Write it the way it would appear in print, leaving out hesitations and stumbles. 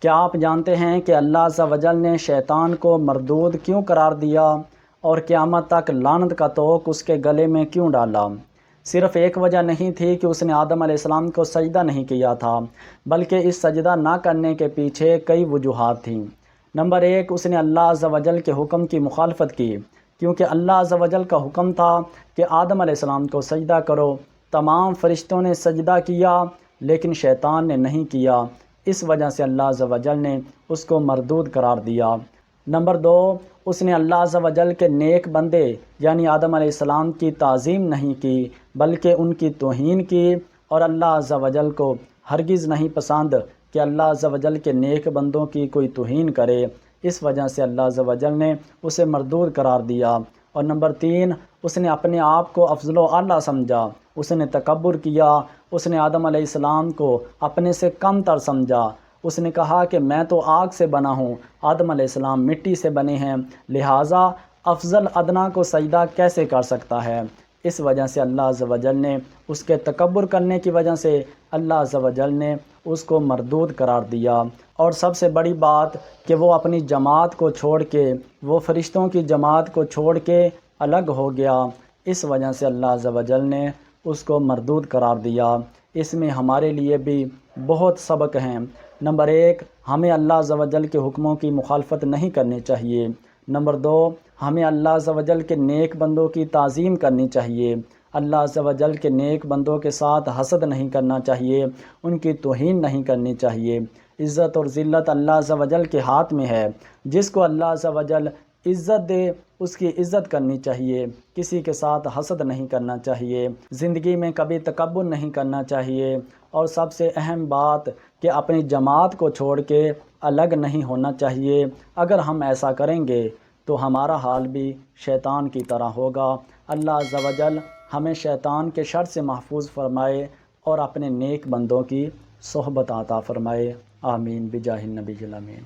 کیا آپ جانتے ہیں کہ اللہ عز و جل نے شیطان کو مردود کیوں قرار دیا اور قیامت تک لعنت کا طوق اس کے گلے میں کیوں ڈالا؟ صرف ایک وجہ نہیں تھی کہ اس نے آدم علیہ السلام کو سجدہ نہیں کیا تھا، بلکہ اس سجدہ نہ کرنے کے پیچھے کئی وجوہات تھیں۔ نمبر 1، اس نے اللہ عز و جل کے حکم کی مخالفت کی، کیونکہ اللہ عز و جل کا حکم تھا کہ آدم علیہ السلام کو سجدہ کرو۔ تمام فرشتوں نے سجدہ کیا لیکن شیطان نے نہیں کیا، اس وجہ سے اللہ عز و جل نے اس کو مردود قرار دیا۔ نمبر 2، اس نے اللہ عز و جل کے نیک بندے یعنی آدم علیہ السلام کی تعظیم نہیں کی بلکہ ان کی توہین کی، اور اللہ عز و جل کو ہرگز نہیں پسند کہ اللہ عز و جل کے نیک بندوں کی کوئی توہین کرے، اس وجہ سے اللہ عز و جل نے اسے مردود قرار دیا۔ اور نمبر 3، اس نے اپنے آپ کو افضل و اعلیٰ سمجھا، اس نے تکبر کیا، اس نے آدم علیہ السلام کو اپنے سے کم تر سمجھا۔ اس نے کہا کہ میں تو آگ سے بنا ہوں، آدم علیہ السلام مٹی سے بنے ہیں، لہٰذا افضل ادنا کو سجدہ کیسے کر سکتا ہے؟ اس وجہ سے اللہ عز و جل نے اس کے تکبر کرنے کی وجہ سے اللہ عز و جل نے اس کو مردود قرار دیا۔ اور سب سے بڑی بات کہ وہ اپنی جماعت کو چھوڑ کے، وہ فرشتوں کی جماعت کو چھوڑ کے الگ ہو گیا، اس وجہ سے اللہ عز و جل نے اس کو مردود قرار دیا۔ اس میں ہمارے لیے بھی بہت سبق ہیں۔ نمبر 1، ہمیں اللہ عز و جل کے حکموں کی مخالفت نہیں کرنی چاہیے۔ نمبر 2، ہمیں اللہ عز و جل کے نیک بندوں کی تعظیم کرنی چاہیے۔ اللہ عز و جل کے نیک بندوں کے ساتھ حسد نہیں کرنا چاہیے، ان کی توہین نہیں کرنی چاہیے۔ عزت اور ذلت اللہ عز و جل کے ہاتھ میں ہے، جس کو اللہ عز و جل عزت دے اس کی عزت کرنی چاہیے، کسی کے ساتھ حسد نہیں کرنا چاہیے، زندگی میں کبھی تکبر نہیں کرنا چاہیے، اور سب سے اہم بات کہ اپنی جماعت کو چھوڑ کے الگ نہیں ہونا چاہیے۔ اگر ہم ایسا کریں گے تو ہمارا حال بھی شیطان کی طرح ہوگا۔ اللہ عز و جل ہمیں شیطان کے شر سے محفوظ فرمائے اور اپنے نیک بندوں کی صحبت عطا فرمائے۔ آمین بجاہ النبی الامین۔